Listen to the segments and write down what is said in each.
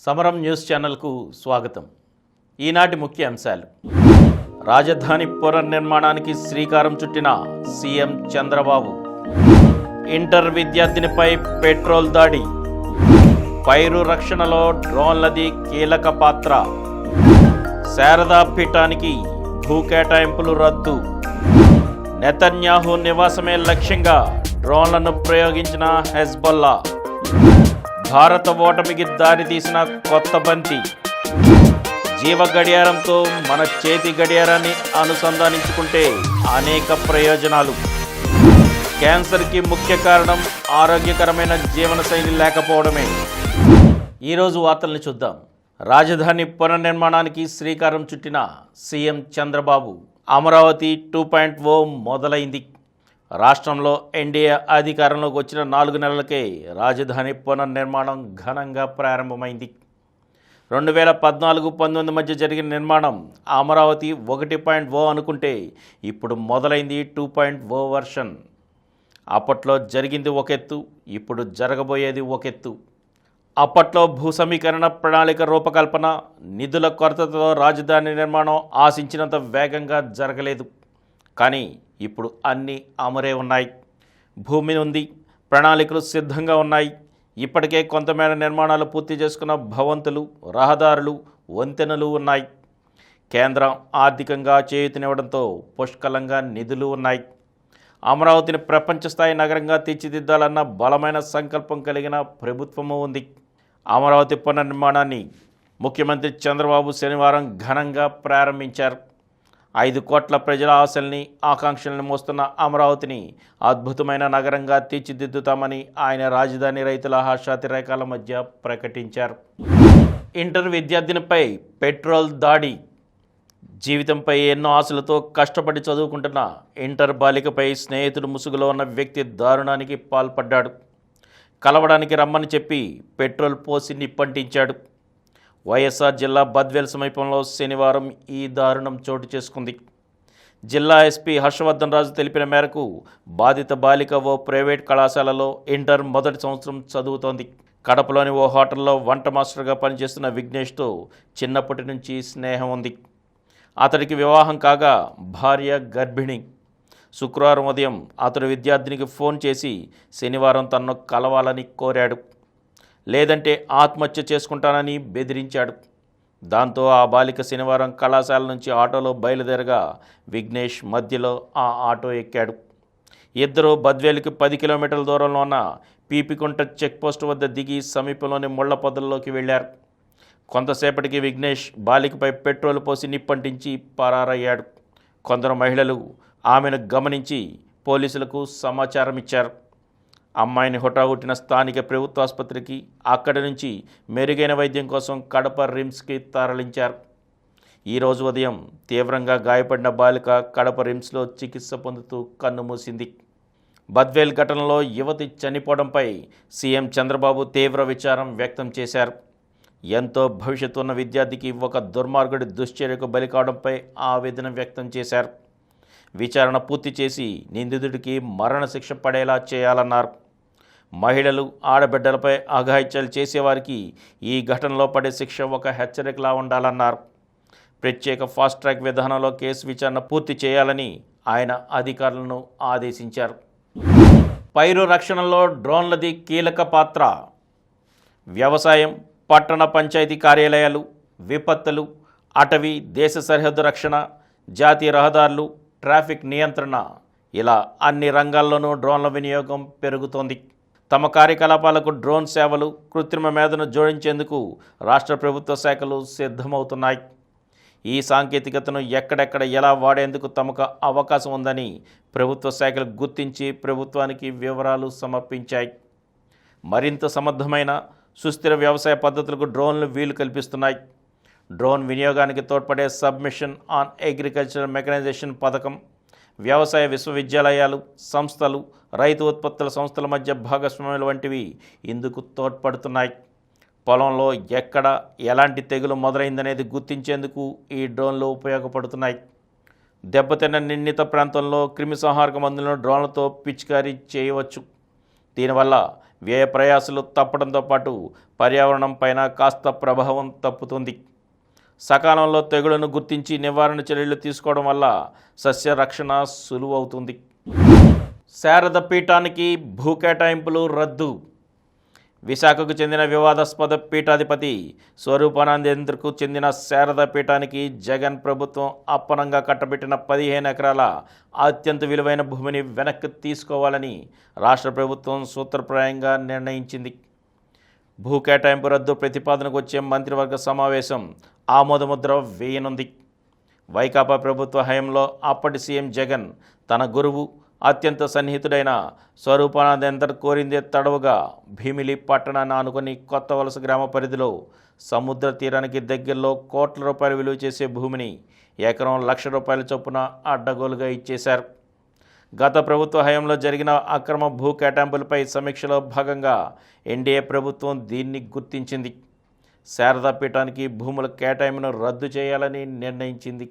సమరం న్యూస్ ఛానల్కు స్వాగతం. ఈనాటి ముఖ్య అంశాలు: రాజధాని పునర్నిర్మాణానికి శ్రీకారం చుట్టిన సీఎం చంద్రబాబు, ఇంటర్ విద్యార్థినిపై పెట్రోల్ దాడి, పైరు రక్షణలో డ్రోన్లది కీలక పాత్ర, శారదా పీఠానికి భూ కేటాయింపులు రద్దు, నెతన్యాహు నివాసమే లక్ష్యంగా డ్రోన్లను ప్రయోగించిన హెజ్బొల్లా, భారత ఓటమికి దారితీసిన కొత్త బంతి, జీవ గడియారంతో మన చేతి గడియారాన్ని అనుసంధానించుకుంటే అనేక ప్రయోజనాలు, క్యాన్సర్కి ముఖ్య కారణం ఆరోగ్యకరమైన జీవనశైలి లేకపోవడమే. ఈరోజు వార్తల్ని చూద్దాం. రాజధాని పునర్నిర్మాణానికి శ్రీకారం చుట్టిన సీఎం చంద్రబాబు. అమరావతి 2.0 మొదలైంది. రాష్ట్రంలో ఎన్డీఏ అధికారంలోకి వచ్చిన 4 నెలలకే రాజధాని పునర్నిర్మాణం ఘనంగా ప్రారంభమైంది. 2014-19 మధ్య జరిగిన నిర్మాణం అమరావతి 1.0 అనుకుంటే ఇప్పుడు మొదలైంది 2.0 వర్షన్. అప్పట్లో జరిగింది ఒక ఎత్తు, ఇప్పుడు జరగబోయేది ఒక ఎత్తు. అప్పట్లో భూ సమీకరణ ప్రణాళిక రూపకల్పన, నిధుల కొరతతో రాజధాని నిర్మాణం ఆశించినంత వేగంగా జరగలేదు. కానీ ఇప్పుడు అన్నీ అమరే ఉన్నాయి. భూమి ఉంది, ప్రణాళికలు సిద్ధంగా ఉన్నాయి. ఇప్పటికే కొంతమేర నిర్మాణాలు పూర్తి చేసుకున్న భవంతులు, రహదారులు, వంతెనలు ఉన్నాయి. కేంద్రం ఆర్థికంగా చేయూతనివ్వడంతో పుష్కలంగా నిధులు ఉన్నాయి. అమరావతిని ప్రపంచ స్థాయి నగరంగా తీర్చిదిద్దాలన్న బలమైన సంకల్పం కలిగిన ప్రభుత్వము ఉంది. అమరావతి పునర్నిర్మాణాన్ని ముఖ్యమంత్రి చంద్రబాబు శనివారం ఘనంగా ప్రారంభించారు. 5 కోట్ల ప్రజల ఆశల్ని, ఆకాంక్షల్ని మోస్తున్న అమరావతిని అద్భుతమైన నగరంగా తీర్చిదిద్దుతామని ఆయన రాజధాని రైతుల ఆశాతిరేకాల మధ్య ప్రకటించారు. ఇంటర్ విద్యార్థినిపై పెట్రోల్ దాడి. జీవితంపై ఎన్నో ఆశలతో కష్టపడి చదువుకుంటున్న ఇంటర్ బాలికపై స్నేహితుడు ముసుగులో ఉన్న వ్యక్తి దారుణానికి పాల్పడ్డాడు. కలవడానికి రమ్మని చెప్పి పెట్రోల్ పోసి నిప్పంటించాడు. వైఎస్ఆర్ జిల్లా బద్వేల్ సమీపంలో శనివారం ఈ దారుణం చోటు చేసుకుంది. జిల్లా ఎస్పీ హర్షవర్ధన్ రాజు తెలిపిన మేరకు బాధిత బాలిక ఓ ప్రైవేట్ కళాశాలలో ఇంటర్ మొదటి సంవత్సరం చదువుతోంది. కడపలోని ఓ హోటల్లో వంట మాస్టర్గా పనిచేస్తున్న విఘ్నేష్తో చిన్నప్పటి నుంచి స్నేహం ఉంది. అతడికి వివాహం కాగా భార్య గర్భిణి. శుక్రవారం ఉదయం అతడు విద్యార్థినికి ఫోన్ చేసి శనివారం తనను కలవాలని కోరాడు. లేదంటే ఆత్మహత్య చేసుకుంటానని బెదిరించాడు. దాంతో ఆ బాలిక శనివారం కళాశాల నుంచి ఆటోలో బయలుదేరగా విఘ్నేష్ మధ్యలో ఆ ఆటో ఎక్కాడు. ఇద్దరు బద్వేలుకి 10 కిలోమీటర్ల దూరంలో ఉన్న పీపికుంట చెక్పోస్ట్ వద్ద దిగి సమీపంలోని ముళ్ల పొదల్లోకి వెళ్లారు. కొంతసేపటికి విఘ్నేష్ బాలికపై పెట్రోల్ పోసి నిప్పంటించి పరారయ్యాడు. కొందరు మహిళలు ఆమెను గమనించి పోలీసులకు సమాచారం ఇచ్చారు. అమ్మాయిని హుటాహుటిన స్థానిక ప్రభుత్వ ఆసుపత్రికి, అక్కడి నుంచి మెరుగైన వైద్యం కోసం కడప రిమ్స్కి తరలించారు. ఈరోజు ఉదయం తీవ్రంగా గాయపడిన బాలిక కడప రిమ్స్లో చికిత్స పొందుతూ కన్నుమూసింది. బద్వేల్ ఘటనలో యువతి చనిపోవడంపై సీఎం చంద్రబాబు తీవ్ర విచారం వ్యక్తం చేశారు. ఎంతో భవిష్యత్తు ఉన్న విద్యార్థికి ఒక దుర్మార్గుడి దుశ్చర్యకు బలి కావడంపై ఆవేదన వ్యక్తం చేశారు. విచారణ పూర్తి చేసి నిందితుడికి మరణశిక్ష పడేలా చేయాలన్నారు. మహిళలు, ఆడబిడ్డలపై అఘాయిత్యాలు చేసేవారికి ఈ ఘటనలో పడే శిక్ష ఒక హెచ్చరికలా ఉండాలన్నారు. ప్రత్యేక ఫాస్ట్ ట్రాక్ విధానంలో కేసు విచారణ పూర్తి చేయాలని ఆయన అధికారులను ఆదేశించారు. పైరు రక్షణలో డ్రోన్లది కీలక పాత్ర. వ్యవసాయం, పట్టణ పంచాయతీ కార్యాలయాలు, విపత్తులు, అటవీ, దేశ సరిహద్దు రక్షణ, జాతీయ రహదారులు, ట్రాఫిక్ నియంత్రణ, ఇలా అన్ని రంగాల్లోనూ డ్రోన్ల వినియోగం పెరుగుతోంది. తమ కార్యకలాపాలకు డ్రోన్ సేవలు, కృత్రిమ మేధను జోడించేందుకు రాష్ట్ర ప్రభుత్వ శాఖలు సిద్ధమవుతున్నాయి. ఈ సాంకేతికతను ఎక్కడెక్కడ ఎలా వాడేందుకు తమకు అవకాశం ఉందని ప్రభుత్వ శాఖలు గుర్తించి ప్రభుత్వానికి వివరాలు సమర్పించాయి. మరింత సమర్థమైన, సుస్థిర వ్యవసాయ పద్ధతులకు డ్రోన్లు వీలు కల్పిస్తున్నాయి. డ్రోన్ వినియోగానికి తోడ్పడే సబ్మిషన్ ఆన్ అగ్రికల్చరల్ మెకనైజేషన్ పథకం, వ్యవసాయ విశ్వవిద్యాలయాలు, సంస్థలు, రైతు ఉత్పత్తుల సంస్థల మధ్య భాగస్వామ్యాలు వంటివి ఇందుకు తోడ్పడుతున్నాయి. పొలంలో ఎక్కడ ఎలాంటి తెగులు మొదలైందనేది గుర్తించేందుకు ఈ డ్రోన్లు ఉపయోగపడుతున్నాయి. దెబ్బతిన్న నిర్ణీత ప్రాంతంలో క్రిమిసంహారక మందులను డ్రోన్లతో పిచికారీ చేయవచ్చు. దీనివల్ల వ్యయ ప్రయాసాలు తప్పడంతో పాటు పర్యావరణం పైన కాస్త ప్రభావం తప్పుతుంది. సకాలంలో తెగుళ్లను గుర్తించి నివారణ చర్యలు తీసుకోవడం వల్ల సస్య రక్షణ సులువవుతుంది. శారద పీఠానికి భూ కేటాయింపులు రద్దు. విశాఖకు చెందిన వివాదాస్పద పీఠాధిపతి స్వరూపానందేంద్రకు చెందిన శారద పీఠానికి జగన్ ప్రభుత్వం అప్పనంగా కట్టబెట్టిన 15 ఎకరాల అత్యంత విలువైన భూమిని వెనక్కి తీసుకోవాలని రాష్ట్ర ప్రభుత్వం సూత్రప్రాయంగా నిర్ణయించింది. భూ కేటాయింపు రద్దు ప్రతిపాదనకు వచ్చే మంత్రివర్గ సమావేశం ఆమోదముద్ర వేయనుంది. వైకాపా ప్రభుత్వ హయాంలో అప్పటి సీఎం జగన్ తన గురువు అత్యంత సన్నిహితుడైన స్వరూపానందేందర్ కోరిందే తడవుగా భీమిలి పట్టణాన్ని ఆనుకొని కొత్త వలస గ్రామ పరిధిలో సముద్ర తీరానికి దగ్గరలో కోట్ల రూపాయలు విలువ చేసే భూమిని ఎకరం ₹1,00,000 చొప్పున అడ్డగోలుగా ఇచ్చేశారు. గత ప్రభుత్వ హయాంలో జరిగిన అక్రమ భూ కేటాయింపులపై సమీక్షలో భాగంగా ఎన్డీఏ ప్రభుత్వం దీన్ని గుర్తించింది. శారదా పీఠానికి భూముల కేటాయింపును రద్దు చేయాలని నిర్ణయించింది.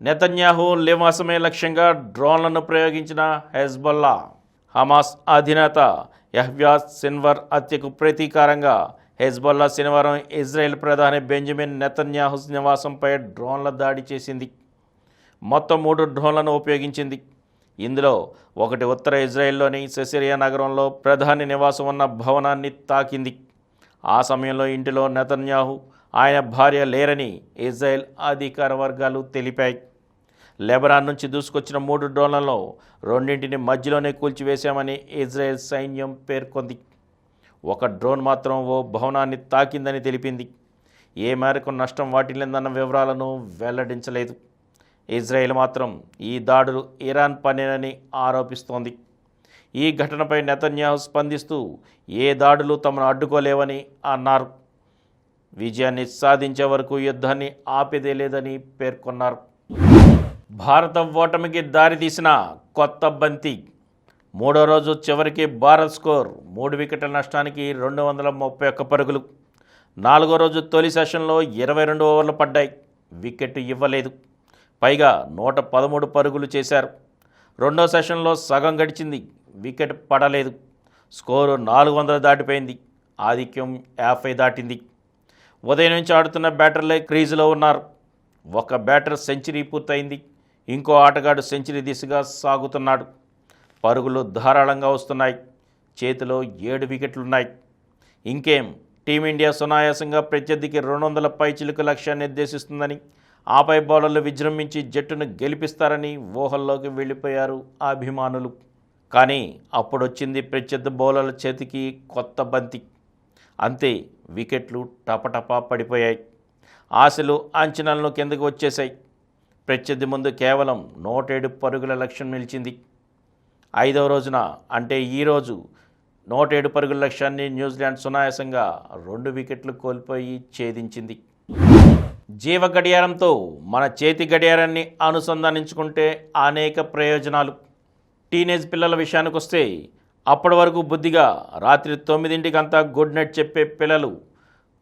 నెతన్యాహు నివాసమే లక్ష్యంగా డ్రోన్లను ప్రయోగించిన హెజ్బొల్లా. హమాస్ అధినేత యహ్యా సిన్వర్ హత్యకు ప్రతీకారంగా హెజ్బొల్లా శనివారం ఇజ్రాయెల్ ప్రధాని బెంజమిన్ నెతన్యాహు నివాసంపై డ్రోన్ల దాడి చేసింది. మొత్తం 3 డ్రోన్లను ఉపయోగించింది. ఇందులో ఒకటి ఉత్తర ఇజ్రాయెల్లోని సెసిరియా నగరంలో ప్రధాని నివాసం ఉన్న భవనాన్ని తాకింది. ఆ సమయంలో ఇంటిలో నెతన్యాహు, ఆయన భార్య లేరని ఇజ్రాయెల్ అధికార వర్గాలు తెలిపాయి. లెబనాన్ నుంచి దూసుకొచ్చిన 3 డ్రోన్లలో 2ంటిని మధ్యలోనే కూల్చివేశామని ఇజ్రాయెల్ సైన్యం పేర్కొంది. ఒక డ్రోన్ మాత్రం ఓ భవనాన్ని తాకిందని తెలిపింది. ఏ మేరకు నష్టం వాటిల్లిందన్న వివరాలను వెల్లడించలేదు. ఇజ్రాయెల్ మాత్రం ఈ దాడులు ఇరాన్ పనేనని ఆరోపిస్తోంది. ఈ ఘటనపై నెతన్యాహు స్పందిస్తూ ఏ దాడులు తమను అడ్డుకోలేవని అన్నారు. విజయాన్ని సాధించే వరకు యుద్ధాన్ని ఆపేదే లేదని పేర్కొన్నారు. భారత ఓటమికి దారితీసిన కొత్త బంతి. 3వ రోజు చివరికి భారత్ స్కోర్ 3 వికెట్ల నష్టానికి 231 పరుగులు. 4వ రోజు తొలి సెషన్లో 22 ఓవర్లు పడ్డాయి. వికెట్ ఇవ్వలేదు. పైగా 113 పరుగులు చేశారు. 2వ సెషన్లో సగం గడిచింది. వికెట్ పడలేదు. స్కోరు 400 దాటిపోయింది. ఆధిక్యం 50 దాటింది. ఉదయం నుంచి ఆడుతున్న బ్యాటర్లే క్రీజులో ఉన్నారు. ఒక బ్యాటర్ సెంచరీ పూర్తయింది. ఇంకో ఆటగాడు సెంచరీ దిశగా సాగుతున్నాడు. పరుగులు ధారాళంగా వస్తున్నాయి. చేతిలో 7 వికెట్లున్నాయి. ఇంకేం, టీమిండియా సునాయాసంగా ప్రత్యర్థికి 200 పైచిలుకు లక్ష్యాన్ని నిర్దేశిస్తుందని, ఆపై బౌలర్లు విజృంభించి జట్టును గెలిపిస్తారని ఊహల్లోకి వెళ్ళిపోయారు అభిమానులు. కానీ అప్పుడొచ్చింది ప్రత్యర్థి బౌలర్ల చేతికి కొత్త బంతి. అంతే, వికెట్లు టపటపా పడిపోయాయి. ఆశలు అంచనాలను కిందకు వచ్చేశాయి. ప్రత్యర్థి ముందు కేవలం 107 పరుగుల లక్ష్యం నిలిచింది. 5వ రోజున అంటే ఈరోజు 107 పరుగుల లక్ష్యాన్ని న్యూజిలాండ్ సునాయాసంగా 2 వికెట్లు కోల్పోయి ఛేదించింది. జీవ గడియారంతో మన చేతి గడియారాన్ని అనుసంధానించుకుంటే అనేక ప్రయోజనాలు. టీనేజ్ పిల్లల విషయానికి వస్తే అప్పటి వరకు బుద్ధిగా రాత్రి 9ంటికంతా గుడ్ నైట్ చెప్పే పిల్లలు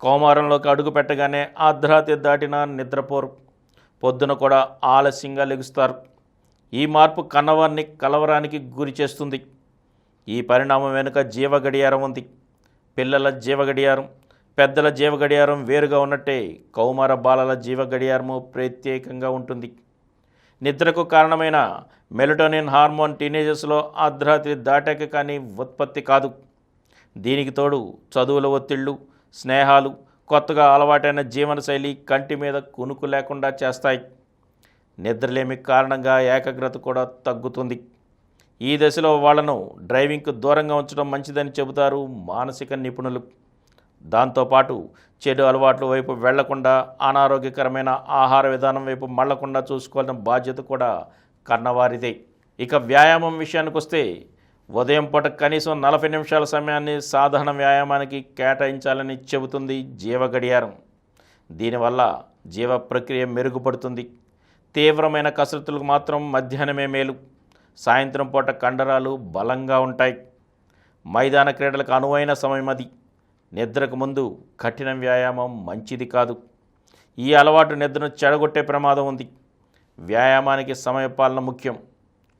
కౌమారంలోకి అడుగు పెట్టగానే అర్ధరాత్రి దాటినా నిద్రపోరు. పొద్దున కూడా ఆలస్యంగా లెగుస్తారు. ఈ మార్పు కన్నవారిని కలవరానికి గురి చేస్తుంది. ఈ పరిణామం వెనుక జీవ గడియారం ఉంది. పిల్లల జీవ గడియారం, పెద్దల జీవ గడియారం వేరుగా ఉన్నట్టే కౌమార బాలల జీవ గడియారము ప్రత్యేకంగా ఉంటుంది. నిద్రకు కారణమైన మెలటోనిన్ హార్మోన్ టీనేజర్స్లో అర్ధరాత్రి దాటాక కానీ ఉత్పత్తి కాదు. దీనికి తోడు చదువుల ఒత్తిళ్లు, స్నేహాలు, కొత్తగా అలవాటైన జీవనశైలి కంటి మీద కునుకు లేకుండా చేస్తాయి. నిద్రలేమి కారణంగా ఏకాగ్రత కూడా తగ్గుతుంది. ఈ దశలో వాళ్లను డ్రైవింగ్కు దూరంగా ఉంచడం మంచిదని చెబుతారు మానసిక నిపుణులు. దాంతోపాటు చెడు అలవాట్ల వైపు వెళ్లకుండా, అనారోగ్యకరమైన ఆహార విధానం వైపు మళ్లకుండా చూసుకోవాల్సిన బాధ్యత కూడా కన్నవారిదే. ఇక వ్యాయామం విషయానికి వస్తే ఉదయం పూట కనీసం 40 నిమిషాల సమయాన్ని సాధారణ వ్యాయామానికి కేటాయించాలని చెబుతుంది జీవ గడియారం. దీనివల్ల జీవ ప్రక్రియ మెరుగుపడుతుంది. తీవ్రమైన కసరత్తులకు మాత్రం మధ్యాహ్నమే మేలు. సాయంత్రం పూట కండరాలు బలంగా ఉంటాయి. మైదాన క్రీడలకు అనువైన సమయం అది. నిద్రకు ముందు కఠిన వ్యాయామం మంచిది కాదు. ఈ అలవాటు నిద్రను చెడగొట్టే ప్రమాదం ఉంది. వ్యాయామానికి సమయపాలన ముఖ్యం.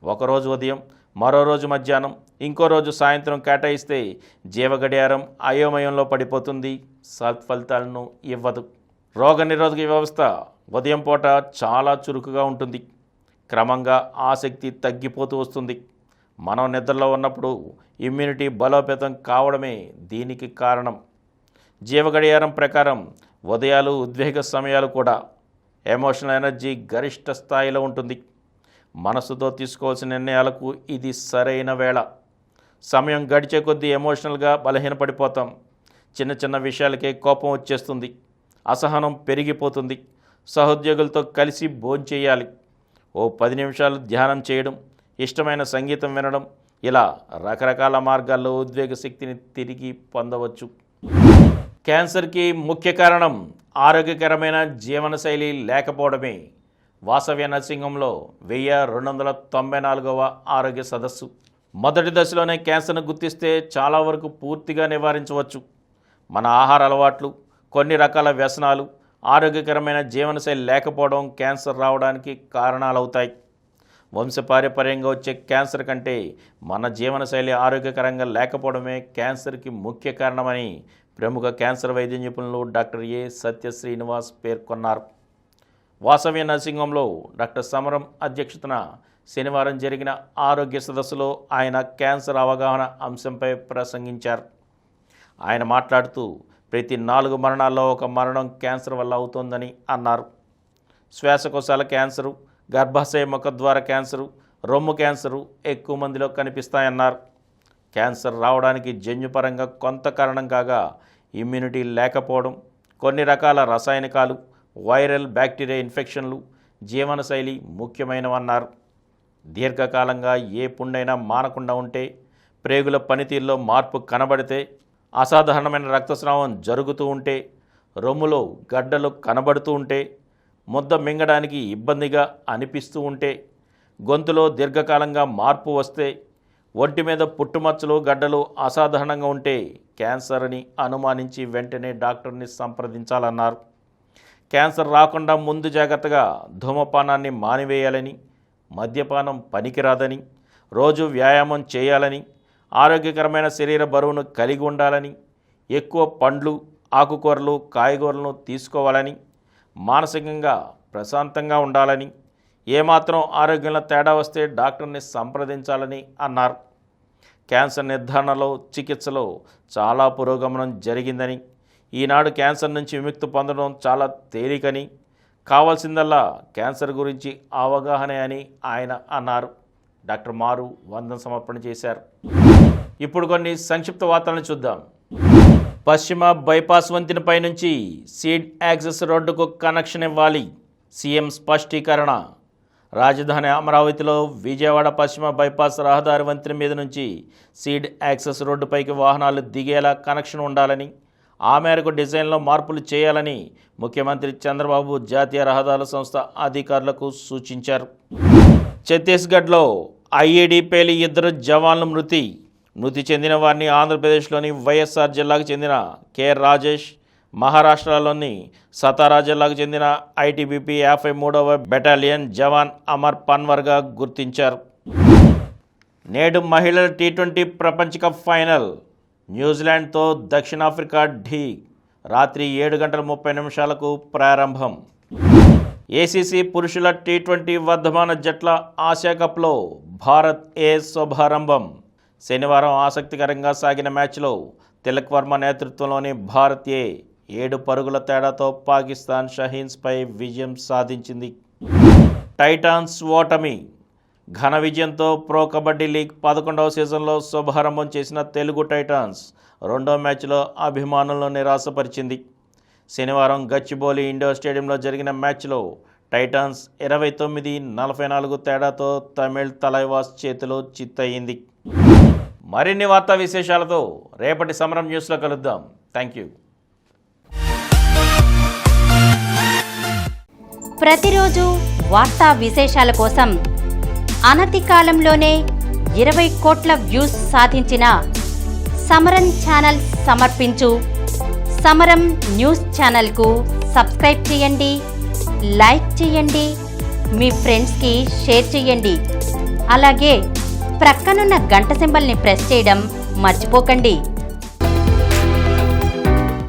ఒకరోజు ఉదయం మరో రోజు మధ్యాహ్నం, ఇంకో రోజు సాయంత్రం కేటాయిస్తే జీవగడియారం అయోమయంలో పడిపోతుంది, సత్ఫలితాలను ఇవ్వదు. రోగనిరోధక వ్యవస్థ ఉదయం పూట చాలా చురుకుగా ఉంటుంది. క్రమంగా ఆసక్తి తగ్గిపోతూ వస్తుంది. మనం నిద్రలో ఉన్నప్పుడు ఇమ్యూనిటీ బలోపేతం కావడమే దీనికి కారణం. జీవగడియారం ప్రకారం ఉదయాలు ఉద్వేగ సమయాలు కూడా. ఎమోషనల్ ఎనర్జీ గరిష్ట స్థాయిలో ఉంటుంది. మనసుతో తీసుకోవాల్సిన నిర్ణయాలకు ఇది సరైన వేళ. సమయం గడిచే కొద్దీ ఎమోషనల్గా బలహీనపడిపోతాం. చిన్న చిన్న విషయాలకే కోపం వచ్చేస్తుంది. అసహనం పెరిగిపోతుంది. సహోద్యోగులతో కలిసి భోంచేయాలి. ఓ 10 నిమిషాలు ధ్యానం చేయడం, ఇష్టమైన సంగీతం వినడం, ఇలా రకరకాల మార్గాల్లో ఉద్వేగ శక్తిని తిరిగి పొందవచ్చు. క్యాన్సర్కి ముఖ్య కారణం ఆరోగ్యకరమైన జీవనశైలి లేకపోవడమే. వాసవ్య నరసింహంలో 1294వ ఆరోగ్య సదస్సు. మొదటి దశలోనే క్యాన్సర్ను గుర్తిస్తే చాలా వరకు పూర్తిగా నివారించవచ్చు. మన ఆహార అలవాట్లు, కొన్ని రకాల వ్యసనాలు, ఆరోగ్యకరమైన జీవనశైలి లేకపోవడం క్యాన్సర్ రావడానికి కారణాలవుతాయి. వంశపారంపర్యంగా వచ్చే క్యాన్సర్ కంటే మన జీవనశైలి ఆరోగ్యకరంగా లేకపోవడమే క్యాన్సర్కి ముఖ్య కారణమని ప్రముఖ క్యాన్సర్ వైద్య నిపుణులు డాక్టర్ ఏ సత్య శ్రీనివాస్ పేర్కొన్నారు. వాసవ్య నరసింహంలో డాక్టర్ సమరం అధ్యక్షతన శనివారం జరిగిన ఆరోగ్య సదస్సులో ఆయన క్యాన్సర్ అవగాహన అంశంపై ప్రసంగించారు. ఆయన మాట్లాడుతూ ప్రతి 4 మరణాల్లో 1 మరణం క్యాన్సర్ వల్ల అవుతోందని అన్నారు. శ్వాసకోశాల క్యాన్సరు, గర్భాశయ ముఖద్వార క్యాన్సరు, రొమ్ము క్యాన్సరు ఎక్కువ మందిలో కనిపిస్తాయన్నారు. క్యాన్సర్ రావడానికి జన్యుపరంగా కొంత కారణం కాగా ఇమ్యూనిటీ లేకపోవడం, కొన్ని రకాల రసాయనికాలు, వైరల్ బ్యాక్టీరియా ఇన్ఫెక్షన్లు, జీవనశైలి ముఖ్యమైనవన్నారు. దీర్ఘకాలంగా ఏ పుండైనా మానకుండా ఉంటే, ప్రేగుల పనితీరులో మార్పు కనబడితే, అసాధారణమైన రక్తస్రావం జరుగుతూ ఉంటే, రొమ్ములో గడ్డలు కనబడుతూ ఉంటే, ముద్ద మింగడానికి ఇబ్బందిగా అనిపిస్తూ ఉంటే, గొంతులో దీర్ఘకాలంగా మార్పు వస్తే, ఒంటి మీద పుట్టుమచ్చలు గడ్డలు అసాధారణంగా ఉంటే క్యాన్సర్ అని అనుమానించి వెంటనే డాక్టర్ని సంప్రదించాలన్నారు. క్యాన్సర్ రాకుండా ముందు జాగ్రత్తగా ధూమపానాన్ని మానివేయాలని, మద్యపానం పనికిరాదని, రోజు వ్యాయామం చేయాలని, ఆరోగ్యకరమైన శరీర బరువును కలిగి ఉండాలని, ఎక్కువ పండ్లు, ఆకుకూరలు, కాయగూరలను తీసుకోవాలని, మానసికంగా ప్రశాంతంగా ఉండాలని, ఏమాత్రం ఆరోగ్యంలో తేడా వస్తే డాక్టర్ని సంప్రదించాలని అన్నారు. క్యాన్సర్ నిర్ధారణలో, చికిత్సలో చాలా పురోగమనం జరిగిందని, ఈనాడు క్యాన్సర్ నుంచి విముక్తి పొందడం చాలా తేలికని, కావాల్సిందల్లా క్యాన్సర్ గురించి అవగాహన అని ఆయన అన్నారు. డాక్టర్ మారు వందన సమర్పణ చేశారు. ఇప్పుడు కొన్ని సంక్షిప్త వార్తలను చూద్దాం. పశ్చిమ బైపాస్ వంతెనపై నుంచి సీడ్ యాక్సెస్ రోడ్డుకు కనెక్షన్ ఇవ్వాలి, సీఎం స్పష్టీకరణ. రాజధాని అమరావతిలో విజయవాడ పశ్చిమ బైపాస్ రహదారి వంతెన మీద నుంచి సీడ్ యాక్సెస్ రోడ్డుపైకి వాహనాలు దిగేలా కనెక్షన్ ఉండాలని, ఆ మేరకు డిజైన్లో మార్పులు చేయాలని ముఖ్యమంత్రి చంద్రబాబు జాతీయ రహదారుల సంస్థ అధికారులకు సూచించారు. ఛత్తీస్గఢ్లో ఐఈడీ పేలి 2 జవాన్లు మృతి చెందిన వారిని ఆంధ్రప్రదేశ్లోని వైఎస్ఆర్ జిల్లాకు చెందిన కె రాజేష్, మహారాష్ట్రలోని సతారా జిల్లాకు చెందిన ఐటీబీపీ 53వ బెటాలియన్ జవాన్ అమర్ పన్వర్గా గుర్తించారు. నేడు మహిళల టీ20 ప్రపంచ కప్ ఫైనల్. న్యూజిలాండ్తో దక్షిణాఫ్రికా ఢీ రాత్రి 7:30 ప్రారంభం. ఏసీసీ పురుషుల టీ20 వర్ధమాన జట్ల ఆసియా కప్లో భారత్ ఏ శుభారంభం. శనివారం ఆసక్తికరంగా సాగిన మ్యాచ్లో తిలక్ వర్మ నేతృత్వంలోని భారత్ ఏ 7 పరుగుల తేడాతో పాకిస్తాన్ షహీన్స్పై విజయం సాధించింది. టైటాన్స్ ఓటమి. ఘన విజయంతో ప్రో కబడ్డీ లీగ్ 11వ సీజన్లో శుభారంభం చేసిన తెలుగు టైటాన్స్ 2వ మ్యాచ్లో అభిమానులను నిరాశపరిచింది. శనివారం గచ్చిబౌలి ఇండోర్ స్టేడియంలో జరిగిన మ్యాచ్లో టైటాన్స్ 29-44 తేడాతో తమిళ్ తలైవాస్ చేతిలో చిత్తయింది. మరిన్ని వార్తా విశేషాలతో రేపటి సమరం న్యూస్లో కలుద్దాం. Thank you. ప్రతిరోజు వార్తా విశేషాల కోసం అనతి కాలంలోనే 20 కోట్ల వ్యూస్ సాధించిన సమరం ఛానల్ సమర్పించు సమరం న్యూస్ ఛానల్కు సబ్స్క్రైబ్ చేయండి, లైక్ చేయండి, మీ ఫ్రెండ్స్కి షేర్ చేయండి. అలాగే ప్రక్కనున్న గంట సింబల్ని ప్రెస్ చేయడం మర్చిపోకండి.